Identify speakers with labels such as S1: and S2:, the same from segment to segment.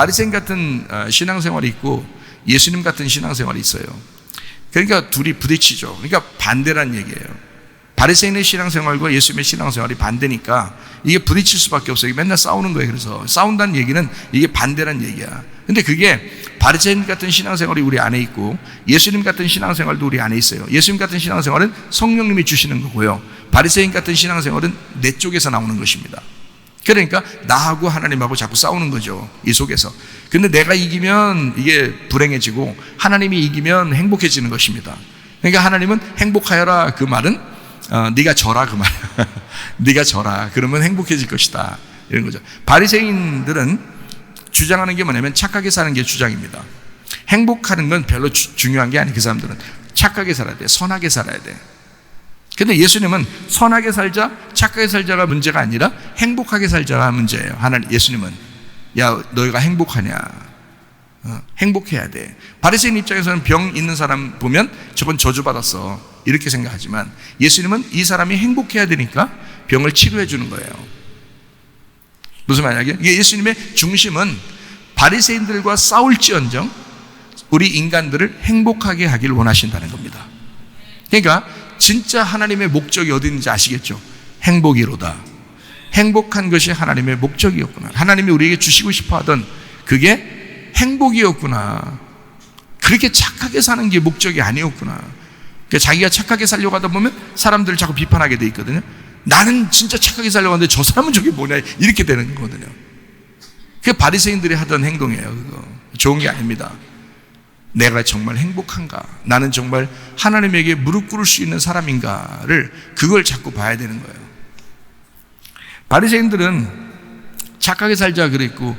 S1: 바리새인 같은 신앙생활이 있고 예수님 같은 신앙생활이 있어요. 그러니까 둘이 부딪히죠. 그러니까 반대란 얘기예요. 바리새인의 신앙생활과 예수님의 신앙생활이 반대니까 이게 부딪힐 수밖에 없어요. 맨날 싸우는 거예요. 그래서 싸운다는 얘기는 이게 반대란 얘기야. 근데 그게 바리새인 같은 신앙생활이 우리 안에 있고 예수님 같은 신앙생활도 우리 안에 있어요. 예수님 같은 신앙생활은 성령님이 주시는 거고요. 바리새인 같은 신앙생활은 내 쪽에서 나오는 것입니다. 그러니까 나하고 하나님하고 자꾸 싸우는 거죠. 이 속에서. 근데 내가 이기면 이게 불행해지고 하나님이 이기면 행복해지는 것입니다. 그러니까 하나님은 행복하여라 그 말은 네가 져라 그 말. 네가 져라. 그러면 행복해질 것이다. 이런 거죠. 바리새인들은 주장하는 게 뭐냐면 착하게 사는 게 주장입니다. 행복하는 건 별로 중요한 게 아니에요. 그 사람들은 착하게 살아야 돼. 선하게 살아야 돼. 근데 예수님은 선하게 살자, 착하게 살자가 문제가 아니라 행복하게 살자가 문제예요. 예수님은 야 너희가 행복하냐? 행복해야 돼. 바리새인 입장에서는 병 있는 사람 보면 저건 저주받았어 이렇게 생각하지만 예수님은 이 사람이 행복해야 되니까 병을 치료해 주는 거예요. 무슨 말이냐? 예수님의 중심은 바리새인들과 싸울지언정 우리 인간들을 행복하게 하길 원하신다는 겁니다. 그러니까 진짜 하나님의 목적이 어디 있는지 아시겠죠? 행복이로다. 행복한 것이 하나님의 목적이었구나. 하나님이 우리에게 주시고 싶어 하던 그게 행복이었구나. 그렇게 착하게 사는 게 목적이 아니었구나. 그러니까 자기가 착하게 살려고 하다 보면 사람들을 자꾸 비판하게 돼 있거든요. 나는 진짜 착하게 살려고 하는데 저 사람은 저게 뭐냐 이렇게 되는 거거든요. 그게 바리새인들이 하던 행동이에요. 그거 좋은 게 아닙니다. 내가 정말 행복한가? 나는 정말 하나님에게 무릎 꿇을 수 있는 사람인가를 그걸 자꾸 봐야 되는 거예요. 바리새인들은 착하게 살자 그랬고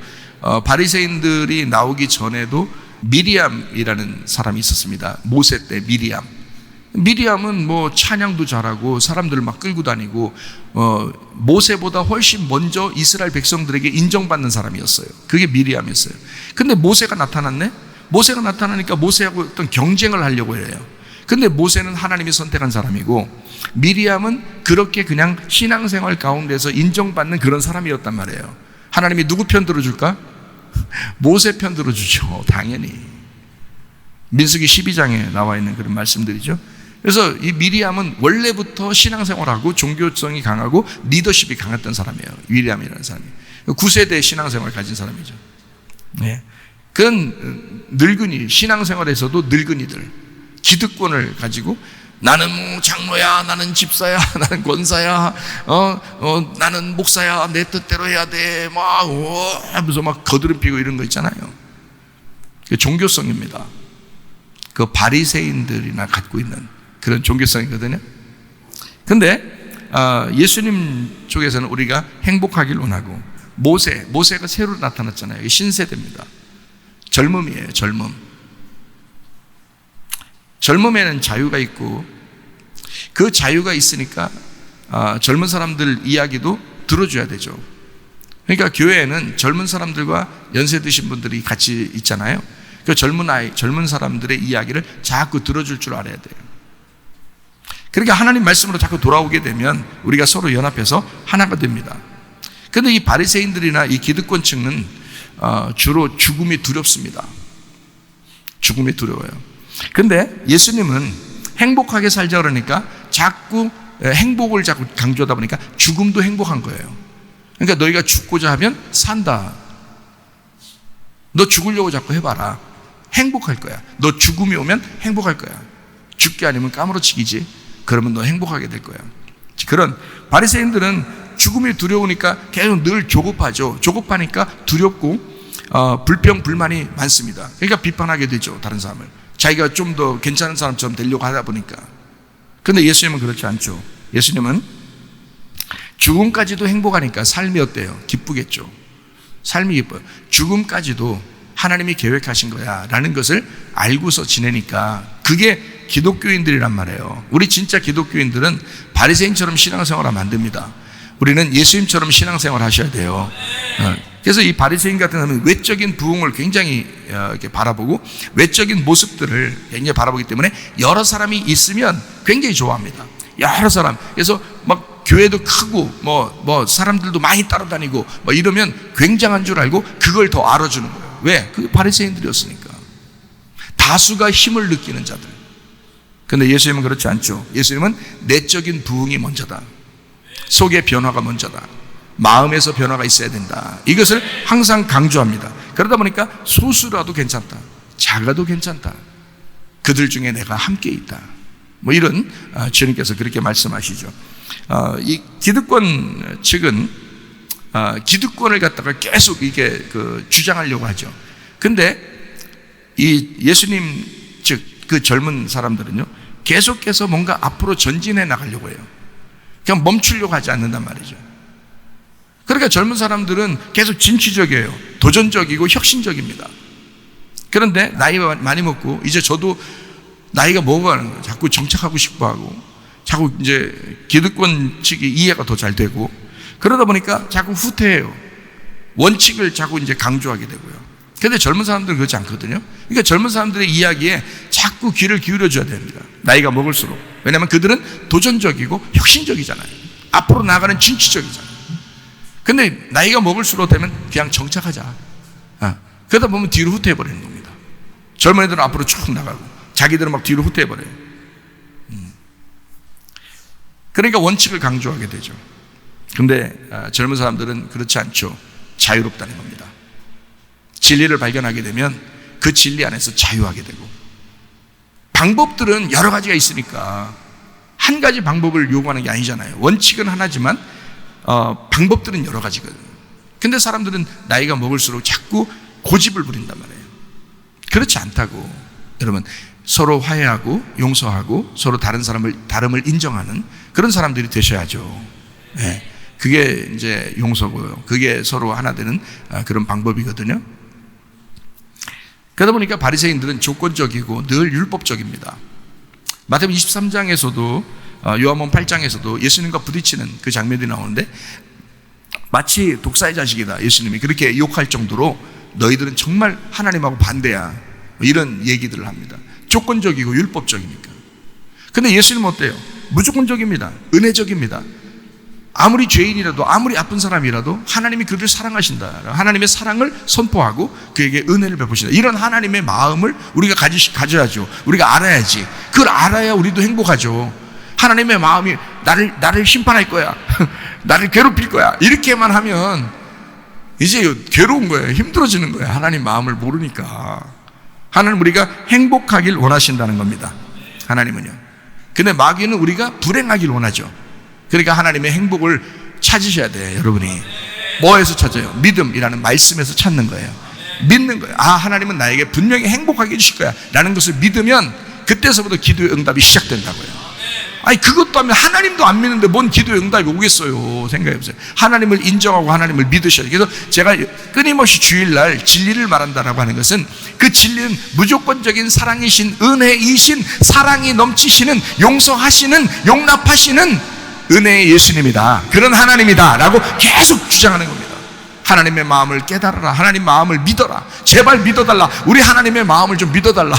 S1: 바리새인들이 나오기 전에도 미리암이라는 사람이 있었습니다. 모세 때 미리암은 뭐 찬양도 잘하고 사람들을 막 끌고 다니고 모세보다 훨씬 먼저 이스라엘 백성들에게 인정받는 사람이었어요. 그게 미리암이었어요. 근데 모세가 나타났네? 모세가 나타나니까 모세하고 어떤 경쟁을 하려고 해요. 근데 모세는 하나님이 선택한 사람이고 미리암은 그렇게 그냥 신앙생활 가운데서 인정받는 그런 사람이었단 말이에요. 하나님이 누구 편 들어줄까? 모세 편 들어주죠. 당연히. 민수기 12장에 나와 있는 그런 말씀들이죠. 그래서 이 미리암은 원래부터 신앙생활하고 종교성이 강하고 리더십이 강했던 사람이에요. 미리암이라는 사람이 9세대 신앙생활을 가진 사람이죠. 네. 그건 늙은이, 신앙생활에서도 늙은이들, 기득권을 가지고 나는 뭐 장로야, 나는 집사야, 나는 권사야, 나는 목사야, 내 뜻대로 해야 돼, 막 하면서 막 거드름 피고 이런 거 있잖아요. 그게 종교성입니다. 그 바리새인들이나 갖고 있는 그런 종교성이거든요. 근데 예수님 쪽에서는 우리가 행복하길 원하고 모세가 새로 나타났잖아요. 신세대입니다. 젊음이에요. 젊음에는 자유가 있고 그 자유가 있으니까 젊은 사람들 이야기도 들어줘야 되죠. 그러니까 교회에는 젊은 사람들과 연세 드신 분들이 같이 있잖아요. 그 젊은 사람들의 이야기를 자꾸 들어줄 줄 알아야 돼요. 그러니까 하나님 말씀으로 자꾸 돌아오게 되면 우리가 서로 연합해서 하나가 됩니다. 그런데 이 바리새인들이나 이 기득권층은 주로 죽음이 두렵습니다. 죽음이 두려워요. 근데 예수님은 행복하게 살자 그러니까 자꾸 행복을 자꾸 강조하다 보니까 죽음도 행복한 거예요. 그러니까 너희가 죽고자 하면 산다. 너 죽으려고 자꾸 해봐라. 행복할 거야. 너 죽음이 오면 행복할 거야. 죽기 아니면 까무러치기지. 그러면 너 행복하게 될 거야. 그런 바리새인들은 죽음이 두려우니까 계속 늘 조급하죠. 조급하니까 두렵고 불평 불만이 많습니다. 그러니까 비판하게 되죠. 다른 사람을 자기가 좀 더 괜찮은 사람처럼 되려고 하다 보니까. 그런데 예수님은 그렇지 않죠. 예수님은 죽음까지도 행복하니까 삶이 어때요? 기쁘겠죠. 삶이 기뻐요. 죽음까지도 하나님이 계획하신 거야 라는 것을 알고서 지내니까 그게 기독교인들이란 말이에요. 우리 진짜 기독교인들은 바리새인처럼 신앙생활하면 안 됩니다. 우리는 예수님처럼 신앙생활 하셔야 돼요. 그래서 이 바리새인 같은 사람은 외적인 부흥을 굉장히 이렇게 바라보고 외적인 모습들을 굉장히 바라보기 때문에 여러 사람이 있으면 굉장히 좋아합니다. 여러 사람. 그래서 막 교회도 크고 뭐 사람들도 많이 따라다니고 뭐 이러면 굉장한 줄 알고 그걸 더 알아주는 거예요. 왜? 그게 바리새인들이었으니까. 다수가 힘을 느끼는 자들. 근데 예수님은 그렇지 않죠. 예수님은 내적인 부흥이 먼저다. 속의 변화가 먼저다. 마음에서 변화가 있어야 된다. 이것을 항상 강조합니다. 그러다 보니까 소수라도 괜찮다. 작아도 괜찮다. 그들 중에 내가 함께 있다. 뭐 이런 주님께서 그렇게 말씀하시죠. 이 기득권 측은 기득권을 갖다가 계속 이게 주장하려고 하죠. 근데 이 예수님 즉 그 젊은 사람들은요, 계속해서 뭔가 앞으로 전진해 나가려고 해요. 그냥 멈추려고 하지 않는단 말이죠. 그러니까 젊은 사람들은 계속 진취적이에요. 도전적이고 혁신적입니다. 그런데 나이가 많이 먹고 이제 저도 나이가 먹어가는 거예요. 자꾸 정착하고 싶어 하고, 자꾸 이제 기득권 측이 이해가 더 잘 되고, 그러다 보니까 자꾸 후퇴해요. 원칙을 자꾸 이제 강조하게 되고요. 근데 젊은 사람들은 그렇지 않거든요. 그러니까 젊은 사람들의 이야기에 자꾸 귀를 기울여 줘야 됩니다. 나이가 먹을수록. 왜냐하면 그들은 도전적이고 혁신적이잖아요. 앞으로 나가는 진취적이잖아요. 근데 나이가 먹을수록 되면 그냥 정착하자. 그러다 보면 뒤로 후퇴해버리는 겁니다. 젊은 애들은 앞으로 쭉 나가고 자기들은 막 뒤로 후퇴해버려요. 그러니까 원칙을 강조하게 되죠. 근데 젊은 사람들은 그렇지 않죠. 자유롭다는 겁니다. 진리를 발견하게 되면 그 진리 안에서 자유하게 되고, 방법들은 여러 가지가 있으니까 한 가지 방법을 요구하는 게 아니잖아요. 원칙은 하나지만 방법들은 여러 가지거든요. 근데 사람들은 나이가 먹을수록 자꾸 고집을 부린단 말이에요. 그렇지 않다고. 여러분, 서로 화해하고 용서하고 서로 다름을 인정하는 그런 사람들이 되셔야죠. 네. 그게 이제 용서고요. 그게 서로 하나 되는 그런 방법이거든요. 그러다 보니까 바리새인들은 조건적이고 늘 율법적입니다. 마태복음 23장에서도 요한복음 8장에서도 예수님과 부딪히는 그 장면이 나오는데, 마치 독사의 자식이다, 예수님이 그렇게 욕할 정도로 너희들은 정말 하나님하고 반대야, 이런 얘기들을 합니다. 조건적이고 율법적이니까. 근데 예수님은 어때요? 무조건적입니다. 은혜적입니다. 아무리 죄인이라도, 아무리 아픈 사람이라도 하나님이 그들을 사랑하신다, 하나님의 사랑을 선포하고 그에게 은혜를 베푸신다, 이런 하나님의 마음을 우리가 가져야죠. 우리가 알아야지. 그걸 알아야 우리도 행복하죠. 하나님의 마음이 나를 심판할 거야, 나를 괴롭힐 거야, 이렇게만 하면 이제 괴로운 거예요. 힘들어지는 거예요. 하나님 마음을 모르니까. 하나님 우리가 행복하길 원하신다는 겁니다. 하나님은요. 근데 마귀는 우리가 불행하길 원하죠. 그러니까 하나님의 행복을 찾으셔야 돼요. 여러분이 뭐에서 찾아요? 믿음이라는 말씀에서 찾는 거예요. 믿는 거예요. 하나님은 나에게 분명히 행복하게 해주실 거야 라는 것을 믿으면 그때서부터 기도의 응답이 시작된다고요. 그것도 하면 하나님도 안 믿는데 뭔 기도의 응답이 오겠어요. 생각해보세요. 하나님을 인정하고 하나님을 믿으셔야 돼요. 그래서 제가 끊임없이 주일날 진리를 말한다라고 하는 것은, 그 진리는 무조건적인 사랑이신, 은혜이신, 사랑이 넘치시는, 용서하시는, 용납하시는 은혜의 예수님이다, 그런 하나님이다 라고 계속 주장하는 겁니다. 하나님의 마음을 깨달아라, 하나님 마음을 믿어라, 제발 믿어달라, 우리 하나님의 마음을 좀 믿어달라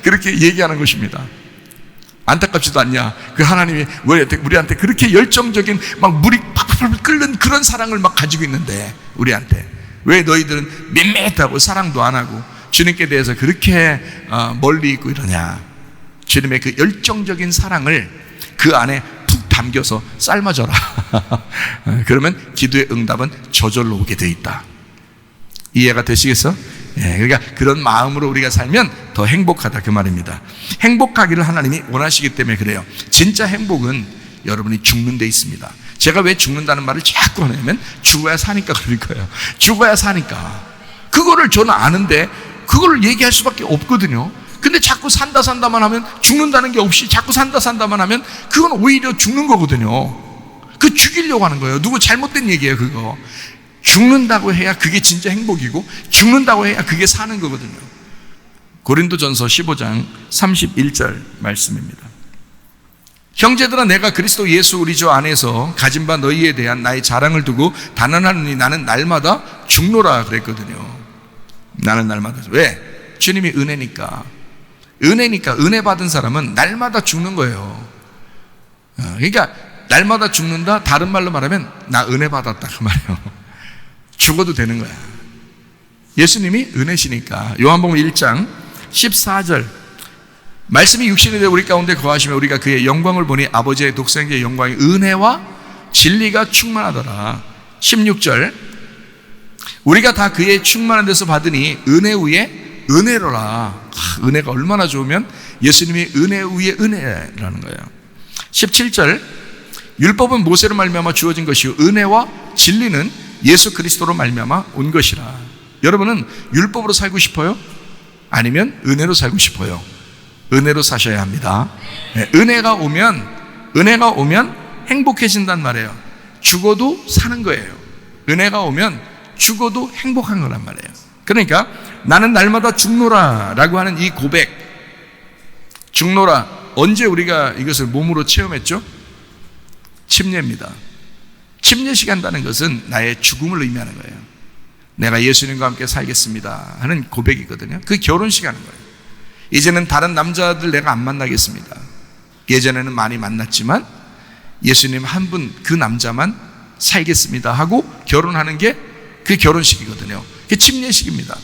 S1: 그렇게 얘기하는 것입니다. 안타깝지도 않냐? 그 하나님이 우리한테 그렇게 열정적인, 막 물이 팍팍 끓는 그런 사랑을 막 가지고 있는데, 우리한테 왜 너희들은 밋밋하고 사랑도 안 하고 주님께 대해서 그렇게 멀리 있고 이러냐? 주님의 그 열정적인 사랑을 그 안에 푹 담겨서 삶아져라. 그러면 기도의 응답은 저절로 오게 돼 있다. 이해가 되시겠어? 그러니까 그런 마음으로 우리가 살면 더 행복하다, 그 말입니다. 행복하기를 하나님이 원하시기 때문에 그래요. 진짜 행복은 여러분이 죽는 데 있습니다. 제가 왜 죽는다는 말을 자꾸 하냐면, 죽어야 사니까 그럴 거예요. 죽어야 사니까. 그거를 저는 아는데 그걸 얘기할 수밖에 없거든요. 근데 자꾸 산다만 하면, 죽는다는 게 없이 자꾸 산다만 하면 그건 오히려 죽는 거거든요. 그 죽이려고 하는 거예요. 누구 잘못된 얘기예요, 그거. 죽는다고 해야 그게 진짜 행복이고, 죽는다고 해야 그게 사는 거거든요. 고린도전서 15장 31절 말씀입니다. 형제들아, 내가 그리스도 예수 우리 주 안에서 가진 바 너희에 대한 나의 자랑을 두고 단언하노니 나는 날마다 죽노라 그랬거든요. 나는 날마다. 왜? 주님이 은혜니까. 은혜 받은 사람은 날마다 죽는 거예요. 그러니까 날마다 죽는다, 다른 말로 말하면 나 은혜 받았다, 그 말이에요. 죽어도 되는 거야. 예수님이 은혜시니까. 요한복음 1장 14절 말씀이 육신이 되어 우리 가운데 거하시며 우리가 그의 영광을 보니 아버지의 독생자의 영광이 은혜와 진리가 충만하더라. 16절 우리가 다 그의 충만한 데서 받으니 은혜 위에 은혜로라. 은혜가 얼마나 좋으면 예수님이 은혜 위에 은혜라는 거예요. 17절 율법은 모세로 말미암아 주어진 것이요 은혜와 진리는 예수 그리스도로 말미암아 온 것이라. 여러분은 율법으로 살고 싶어요? 아니면 은혜로 살고 싶어요? 은혜로 사셔야 합니다. 은혜가 오면 행복해진단 말이에요. 죽어도 사는 거예요. 은혜가 오면 죽어도 행복한 거란 말이에요. 그러니까 나는 날마다 죽노라 라고 하는 이 고백, 죽노라, 언제 우리가 이것을 몸으로 체험했죠? 침례입니다. 침례식 한다는 것은 나의 죽음을 의미하는 거예요. 내가 예수님과 함께 살겠습니다 하는 고백이거든요. 그 결혼식 하는 거예요. 이제는 다른 남자들 내가 안 만나겠습니다. 예전에는 많이 만났지만 예수님 한 분 그 남자만 살겠습니다 하고 결혼하는 게 그 결혼식이거든요. 그게 침례식입니다.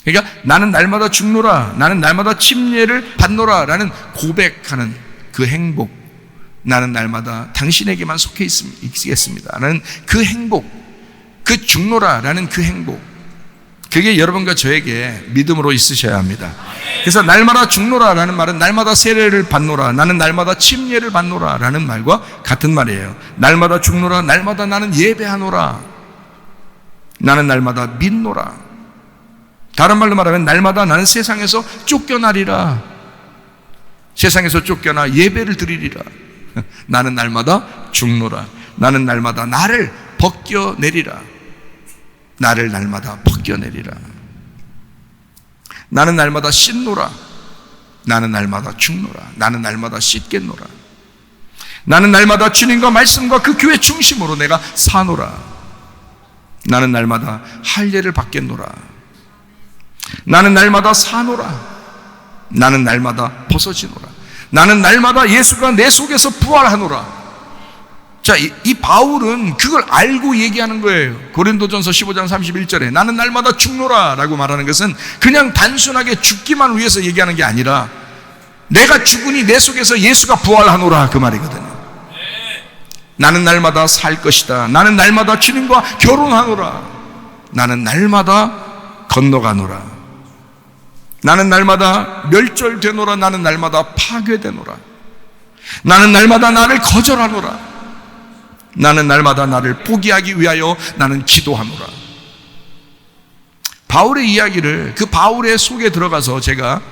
S1: 그러니까 나는 날마다 죽노라, 나는 날마다 침례를 받노라 라는 고백하는 그 행복, 나는 날마다 당신에게만 속해 있겠습니다 라는 그 행복, 그 죽노라 라는 그 행복, 그게 여러분과 저에게 믿음으로 있으셔야 합니다. 그래서 날마다 죽노라 라는 말은 날마다 세례를 받노라, 나는 날마다 침례를 받노라 라는 말과 같은 말이에요. 날마다 죽노라, 날마다 나는 예배하노라, 나는 날마다 믿노라. 다른 말로 말하면 날마다 나는 세상에서 쫓겨나리라, 세상에서 쫓겨나 예배를 드리리라. 나는 날마다 죽노라, 나는 날마다 나를 벗겨내리라, 나를 날마다 벗겨내리라. 나는 날마다 씻노라, 나는 날마다 죽노라, 나는 날마다 씻겠노라. 나는 날마다 주님과 말씀과 그 교회 중심으로 내가 사노라. 나는 날마다 할례를 받겠노라. 나는 날마다 사노라. 나는 날마다 벗어지노라. 나는 날마다 예수가 내 속에서 부활하노라. 자, 이 바울은 그걸 알고 얘기하는 거예요. 고린도전서 15장 31절에 나는 날마다 죽노라 라고 말하는 것은 그냥 단순하게 죽기만 위해서 얘기하는 게 아니라 내가 죽으니 내 속에서 예수가 부활하노라 그 말이거든요. 나는 날마다 살 것이다. 나는 날마다 주님과 결혼하노라. 나는 날마다 건너가노라. 나는 날마다 멸절되노라. 나는 날마다 파괴되노라. 나는 날마다 나를 거절하노라. 나는 날마다 나를 포기하기 위하여 나는 기도하노라. 바울의 이야기를, 그 바울의 속에 들어가서 제가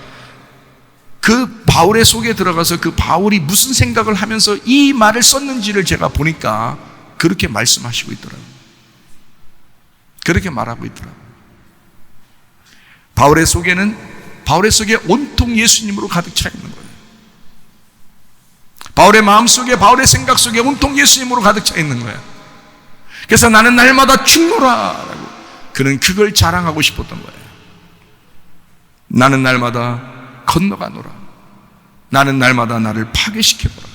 S1: 그 바울의 속에 들어가서 그 바울이 무슨 생각을 하면서 이 말을 썼는지를 제가 보니까 그렇게 말씀하시고 있더라고요. 그렇게 말하고 있더라고요. 바울의 속에 온통 예수님으로 가득 차 있는 거예요. 바울의 마음 속에, 바울의 생각 속에 온통 예수님으로 가득 차 있는 거예요. 그래서 나는 날마다 죽노라 라고 그는 그걸 자랑하고 싶었던 거예요. 나는 날마다 건너가노라. 나는 날마다 나를 파괴시켜보라.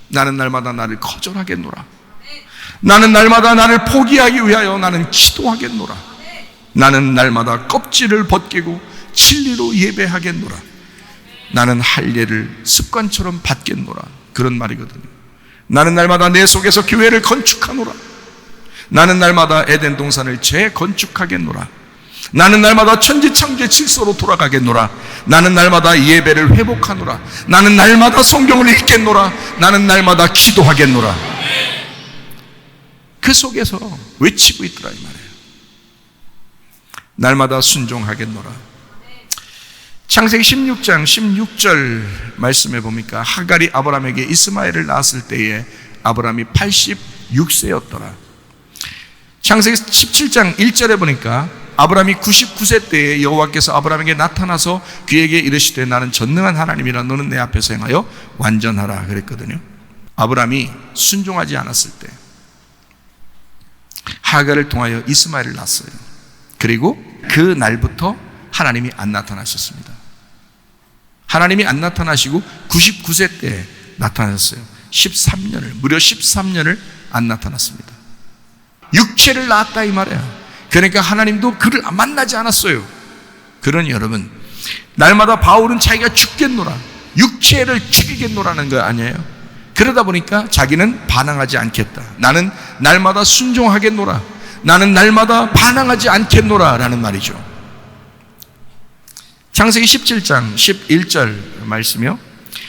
S1: 나는 날마다 나를 거절하겠노라. 나는 날마다 나를 포기하기 위하여 나는 기도하겠노라. 나는 날마다 껍질을 벗기고 진리로 예배하겠노라. 나는 할례를 습관처럼 받겠노라. 그런 말이거든요. 나는 날마다 내 속에서 교회를 건축하노라. 나는 날마다 에덴 동산을 재건축하겠노라. 나는 날마다 천지창조의 질서로 돌아가겠노라. 나는 날마다 예배를 회복하노라. 나는 날마다 성경을 읽겠노라. 나는 날마다 기도하겠노라. 그 속에서 외치고 있더라 이 말이에요. 날마다 순종하겠노라. 창세기 16장 16절 말씀에 보니까 하갈이 아브라함에게 이스마엘을 낳았을 때에 아브라함이 86세였더라. 창세기 17장 1절에 보니까 아브라함이 99세 때에 여호와께서 아브라함에게 나타나서 그에게 이르시되 나는 전능한 하나님이라 너는 내 앞에서 행하여 완전하라 그랬거든요. 아브라함이 순종하지 않았을 때 하갈을 통하여 이스마엘을 낳았어요. 그리고 그 날부터 하나님이 안 나타나셨습니다. 하나님이 안 나타나시고 99세 때에 나타나셨어요. 무려 13년을 안 나타났습니다. 육체를 낳았다 이 말이에요. 그러니까 하나님도 그를 만나지 않았어요. 그러니 여러분, 날마다 바울은 자기가 죽겠노라, 육체를 죽이겠노라는 거 아니에요? 그러다 보니까 자기는 반항하지 않겠다. 나는 날마다 순종하겠노라, 나는 날마다 반항하지 않겠노라 라는 말이죠. 창세기 17장 11절 말씀이요.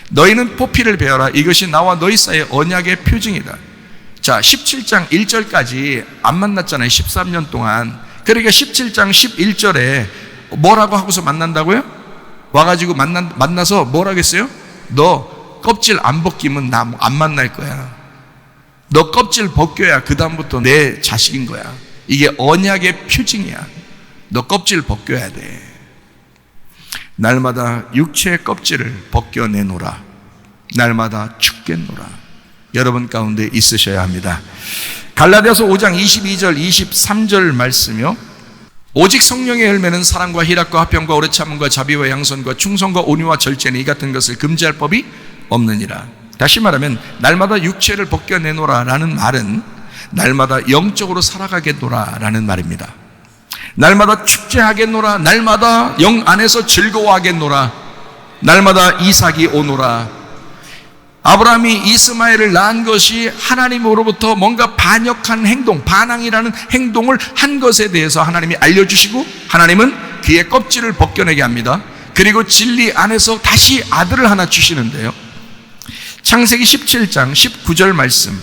S1: 너희는 포피를 베어라. 이것이 나와 너희 사이의 언약의 표징이다. 자, 17장 1절까지 안 만났잖아요. 13년 동안. 그러니까 17장 11절에 뭐라고 하고서 만난다고요? 와가지고 만나서 뭐라고 했어요? 너 껍질 안 벗기면 나 안 만날 거야. 너 껍질 벗겨야 그 다음부터 내 자식인 거야. 이게 언약의 표징이야. 너 껍질 벗겨야 돼. 날마다 육체의 껍질을 벗겨내노라. 날마다 죽겠노라. 여러분 가운데 있으셔야 합니다. 갈라디아서 5장 22절 23절 말씀이요. 오직 성령의 열매는 사랑과 희락과 화평과 오래 참음과 자비와 양선과 충성과 온유와 절제니 이 같은 것을 금지할 법이 없느니라. 다시 말하면 날마다 육체를 벗겨내노라 라는 말은 날마다 영적으로 살아가겠노라 라는 말입니다. 날마다 축제하겠노라, 날마다 영 안에서 즐거워하겠노라, 날마다 이삭이 오노라. 아브라함이 이스마엘을 낳은 것이 하나님으로부터 뭔가 반역한 행동, 반항이라는 행동을 한 것에 대해서 하나님이 알려주시고, 하나님은 그의 껍질을 벗겨내게 합니다. 그리고 진리 안에서 다시 아들을 하나 주시는데요. 창세기 17장 19절 말씀,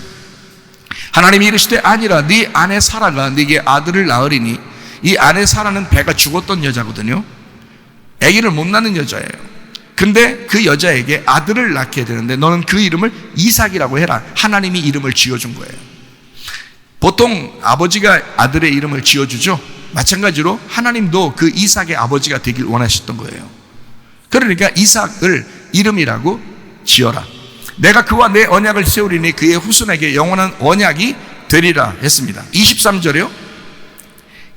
S1: 하나님이 이르시되 아니라 네 아내 사라가 네게 아들을 낳으리니, 이 아내 사라는 배가 죽었던 여자거든요. 아기를 못 낳는 여자예요. 근데 그 여자에게 아들을 낳게 되는데 너는 그 이름을 이삭이라고 해라. 하나님이 이름을 지어준 거예요. 보통 아버지가 아들의 이름을 지어주죠. 마찬가지로 하나님도 그 이삭의 아버지가 되길 원하셨던 거예요. 그러니까 이삭을 이름이라고 지어라. 내가 그와 내 언약을 세우리니 그의 후손에게 영원한 언약이 되리라 했습니다. 23절이요.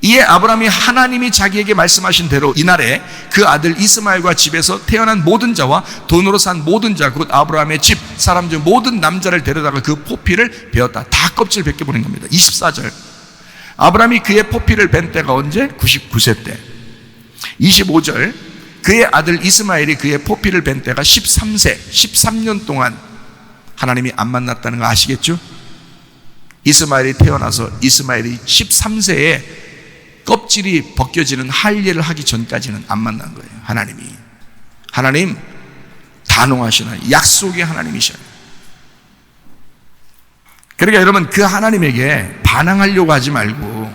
S1: 이에 아브라함이 하나님이 자기에게 말씀하신 대로 이날에 그 아들 이스마엘과 집에서 태어난 모든 자와 돈으로 산 모든 자, 곧 아브라함의 집 사람 중 모든 남자를 데려다가 그 포피를 베었다. 다 껍질 벗겨버린 겁니다. 24절, 아브라함이 그의 포피를 벤 때가 언제? 99세 때. 25절, 그의 아들 이스마엘이 그의 포피를 벤 때가 13세, 13년 동안 하나님이 안 만났다는 거 아시겠죠? 이스마엘이 태어나서 이스마엘이 13세에 껍질이 벗겨지는 할례를 하기 전까지는 안 만난 거예요. 하나님 단호하시나 약속의 하나님이셔요. 그러니까 여러분, 그 하나님에게 반항하려고 하지 말고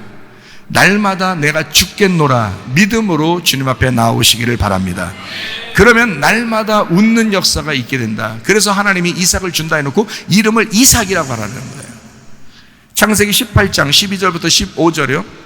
S1: 날마다 내가 죽겠노라 믿음으로 주님 앞에 나오시기를 바랍니다. 그러면 날마다 웃는 역사가 있게 된다. 그래서 하나님이 이삭을 준다 해놓고 이름을 이삭이라고 하라는 거예요. 창세기 18장 12절부터 15절이요.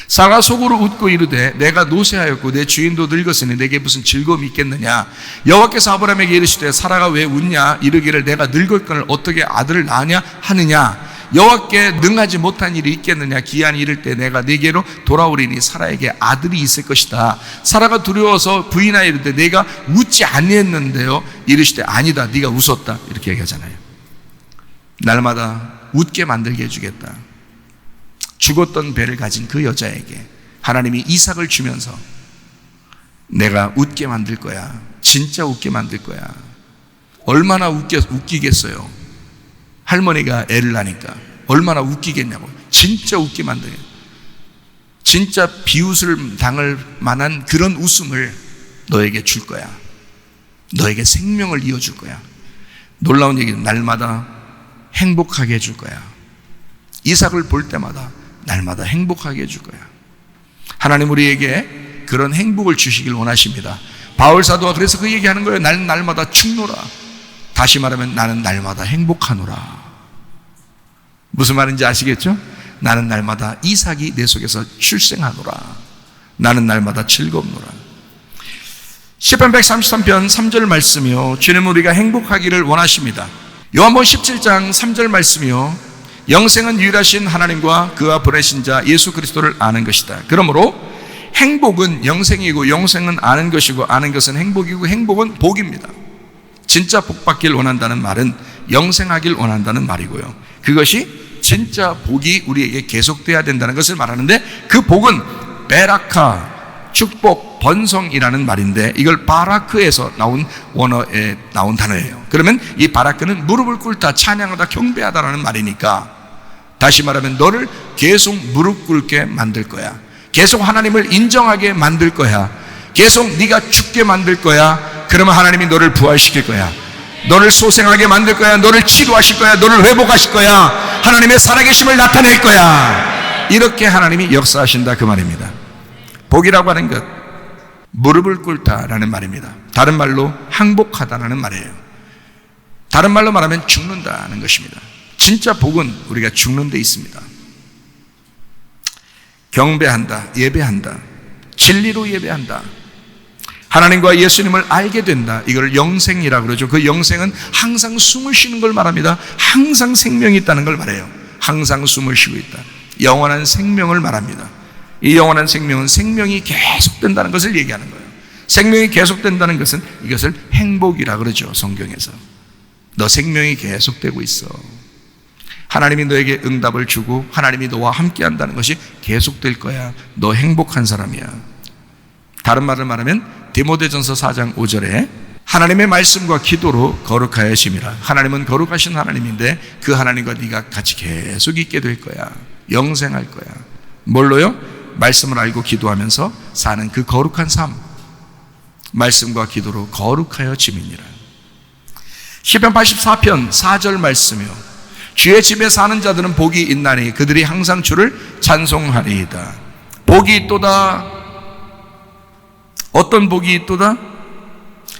S1: 사가 속으로 웃고 이르되 내가 노쇠하였고 내 주인도 늙었으니 내게 무슨 즐거움이 있겠느냐. 여호와께서 아브라함에게 이르시되 사라가 왜 웃냐. 이르기를 내가 늙었거늘 어떻게 아들을 낳으냐 하느냐. 여호와께 능하지 못한 일이 있겠느냐. 기한이 이를 때 내가 네게로 돌아오리니 사라에게 아들이 있을 것이다. 사라가 두려워서 부인하여 이르되 내가 웃지 아니했는데요. 이르시되 아니다, 네가 웃었다. 이렇게 얘기하잖아요. 날마다 웃게 만들게 해주겠다. 죽었던 배를 가진 그 여자에게 하나님이 이삭을 주면서 내가 웃게 만들 거야. 진짜 웃게 만들 거야. 얼마나 웃기겠어요. 할머니가 애를 낳으니까 얼마나 웃기겠냐고. 진짜 웃게 만들어요. 진짜 비웃을 당할 만한 그런 웃음을 너에게 줄 거야. 너에게 생명을 이어줄 거야. 놀라운 얘기는 날마다 행복하게 해줄 거야. 이삭을 볼 때마다 날마다 행복하게 해줄 거야. 하나님 우리에게 그런 행복을 주시길 원하십니다. 바울 사도가 그래서 그 얘기하는 거예요. 나는 날마다 죽노라. 다시 말하면 나는 날마다 행복하노라. 무슨 말인지 아시겠죠? 나는 날마다 이삭이 내 속에서 출생하노라. 나는 날마다 즐겁노라. 시편 133편 3절 말씀이요. 주님 우리가 행복하기를 원하십니다. 요한복음 17장 3절 말씀이요. 영생은 유일하신 하나님과 그와 보내신 자 예수 그리스도를 아는 것이다. 그러므로 행복은 영생이고 영생은 아는 것이고 아는 것은 행복이고 행복은 복입니다. 진짜 복 받길 원한다는 말은 영생하길 원한다는 말이고요. 그것이 진짜 복이 우리에게 계속돼야 된다는 것을 말하는데, 그 복은 베라카, 축복, 번성이라는 말인데, 이걸 바라크에서 나온 원어에 나온 단어예요. 그러면 이 바라크는 무릎을 꿇다, 찬양하다, 경배하다라는 말이니까, 다시 말하면 너를 계속 무릎 꿇게 만들 거야. 계속 하나님을 인정하게 만들 거야. 계속 네가 죽게 만들 거야. 그러면 하나님이 너를 부활시킬 거야. 너를 소생하게 만들 거야. 너를 치료하실 거야. 너를 회복하실 거야. 하나님의 살아계심을 나타낼 거야. 이렇게 하나님이 역사하신다, 그 말입니다. 복이라고 하는 것, 무릎을 꿇다라는 말입니다. 다른 말로 항복하다라는 말이에요. 다른 말로 말하면 죽는다는 것입니다. 진짜 복은 우리가 죽는 데 있습니다. 경배한다, 예배한다, 진리로 예배한다, 하나님과 예수님을 알게 된다. 이걸 영생이라고 그러죠. 그 영생은 항상 숨을 쉬는 걸 말합니다. 항상 생명이 있다는 걸 말해요. 항상 숨을 쉬고 있다. 영원한 생명을 말합니다. 이 영원한 생명은 생명이 계속된다는 것을 얘기하는 거예요. 생명이 계속된다는 것은 이것을 행복이라고 그러죠, 성경에서. 너 생명이 계속되고 있어. 하나님이 너에게 응답을 주고 하나님이 너와 함께 한다는 것이 계속될 거야. 너 행복한 사람이야. 다른 말을 말하면 디모데전서 4장 5절에 하나님의 말씀과 기도로 거룩하여 심이라. 하나님은 거룩하신 하나님인데 그 하나님과 네가 같이 계속 있게 될 거야. 영생할 거야. 뭘로요? 말씀을 알고 기도하면서 사는 그 거룩한 삶. 말씀과 기도로 거룩하여 지민이라. 시편 84편 4절 말씀이요. 주의 집에 사는 자들은 복이 있나니 그들이 항상 주를 찬송하리이다. 복이 있도다. 어떤 복이 있도다?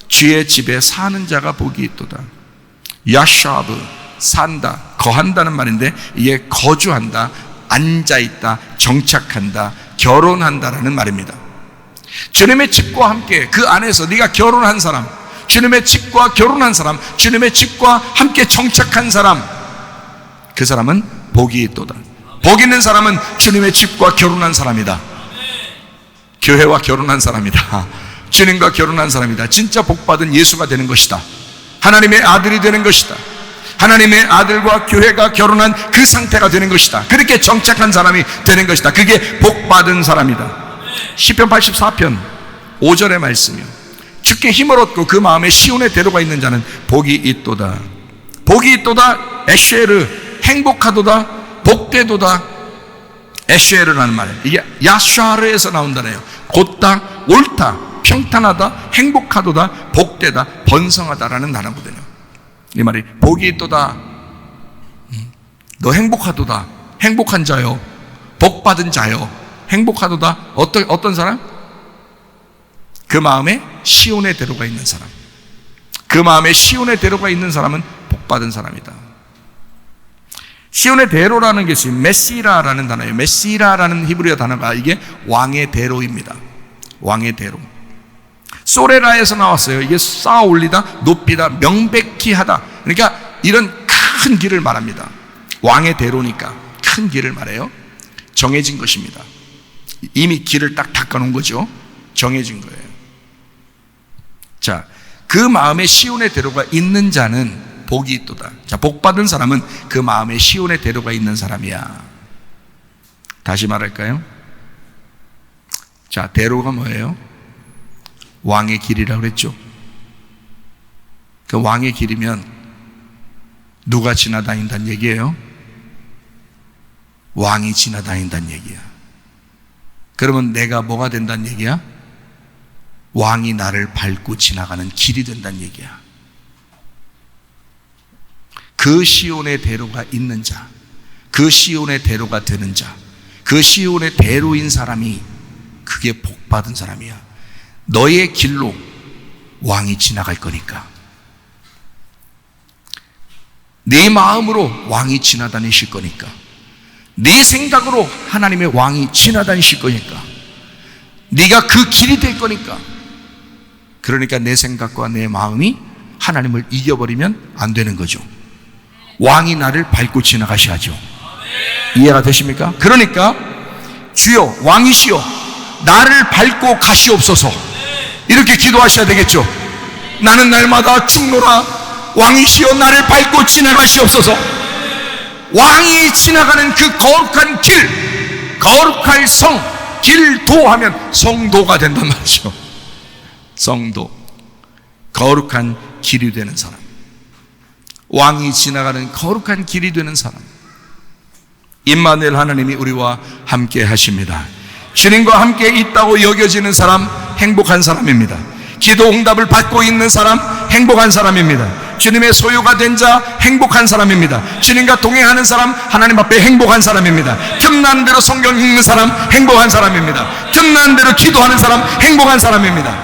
S1: 주의 집에 사는 자가 복이 있도다. 야샤브, 산다, 거한다는 말인데 이게 거주한다, 앉아있다, 정착한다, 결혼한다라는 말입니다. 주님의 집과 함께 그 안에서 네가 결혼한 사람, 주님의 집과 결혼한 사람, 주님의 집과 함께 정착한 사람, 그 사람은 복이 있도다. 복 있는 사람은 주님의 집과 결혼한 사람이다. 교회와 결혼한 사람이다. 주님과 결혼한 사람이다. 진짜 복받은 예수가 되는 것이다. 하나님의 아들이 되는 것이다. 하나님의 아들과 교회가 결혼한 그 상태가 되는 것이다. 그렇게 정착한 사람이 되는 것이다. 그게 복받은 사람이다. 시편 84편 5절의 말씀이요. 주께 힘을 얻고 그 마음에 시온의 대로가 있는 자는 복이 있도다. 복이 있도다. 에쉐르, 행복하도다, 복되도다. 에쉐르라는 말이에요. 이게 야샤르에서 나온다네요. 곧다, 옳다, 평탄하다, 행복하도다, 복되다, 번성하다라는 단어거든요. 이 말이 복이 있도다. 너 행복하도다. 행복한 자요. 복받은 자요. 행복하도다. 어떤 사람? 그 마음에 시온의 대로가 있는 사람. 그 마음에 시온의 대로가 있는 사람은 복받은 사람이다. 시온의 대로라는 것이 메시라라는 단어예요. 메시라라는 히브리어 단어가 이게 왕의 대로입니다. 왕의 대로. 소레라에서 나왔어요. 이게 쌓아 올리다, 높이다, 명백히 하다. 그러니까 이런 큰 길을 말합니다. 왕의 대로니까 큰 길을 말해요. 정해진 것입니다. 이미 길을 딱 닦아놓은 거죠. 정해진 거예요. 자, 그 마음에 시온의 대로가 있는 자는 복이 있도다. 자, 복받은 사람은 그 마음에 시온의 대로가 있는 사람이야. 다시 말할까요? 자, 대로가 뭐예요? 왕의 길이라고 그랬죠. 그 왕의 길이면 누가 지나다닌다는 얘기예요? 왕이 지나다닌다는 얘기야. 그러면 내가 뭐가 된다는 얘기야? 왕이 나를 밟고 지나가는 길이 된다는 얘기야. 그 시온의 대로가 있는 자, 그 시온의 대로가 되는 자, 그 시온의 대로인 사람이 그게 복받은 사람이야. 너의 길로 왕이 지나갈 거니까. 네 마음으로 왕이 지나다니실 거니까. 네 생각으로 하나님의 왕이 지나다니실 거니까. 네가 그 길이 될 거니까. 그러니까 내 생각과 내 마음이 하나님을 이겨버리면 안 되는 거죠. 왕이 나를 밟고 지나가셔야죠. 이해가 되십니까? 그러니까 주여 왕이시여 나를 밟고 가시옵소서, 이렇게 기도하셔야 되겠죠. 나는 날마다 죽노라. 왕이시여 나를 밟고 지나가시옵소서. 왕이 지나가는 그 거룩한 길, 거룩할 성, 길도 하면 성도가 된단 말이죠. 성도, 거룩한 길이 되는 사람, 왕이 지나가는 거룩한 길이 되는 사람. 임마누엘 하나님이 우리와 함께 하십니다. 주님과 함께 있다고 여겨지는 사람 행복한 사람입니다. 기도 응답을 받고 있는 사람 행복한 사람입니다. 주님의 소유가 된 자 행복한 사람입니다. 주님과 동행하는 사람 하나님 앞에 행복한 사람입니다. 틈나는 대로 성경 읽는 사람 행복한 사람입니다. 틈나는 대로 기도하는 사람 행복한 사람입니다.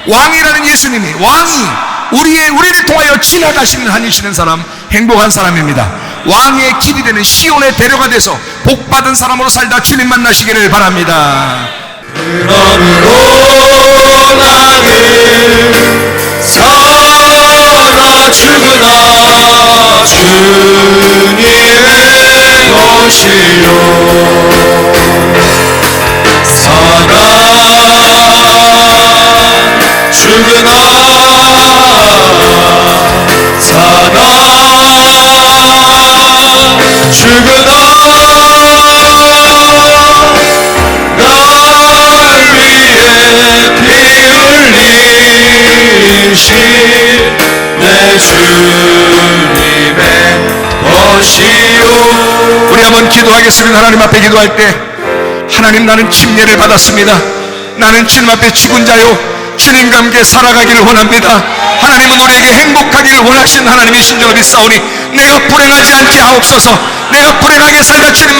S1: 왕이라는 예수님이, 왕이 우리를 통하여 지나가시는 한이시는 사람 행복한 사람입니다. 왕의 길이 되는 시온의 대로가 돼서 복받은 사람으로 살다 주님 만나시기를 바랍니다.
S2: 그러므로 나는 살아 죽으나 주님의 것이요 살아 죽으나 살아 죽으나 날 위해 피 흘리신 내 주님의 것이요.
S1: 우리 한번 기도하겠습니다. 하나님 앞에 기도할 때, 하나님, 나는 침례를 받았습니다. 나는 주님 앞에 죽은 자요, 주님과 함께 살아가기를 원합니다. 하나님은 우리에게 행복하기를 원하시는 하나님이신 줄 믿사오니 내가 불행하지 않게 하옵소서. 내가 불행하게 살다 주님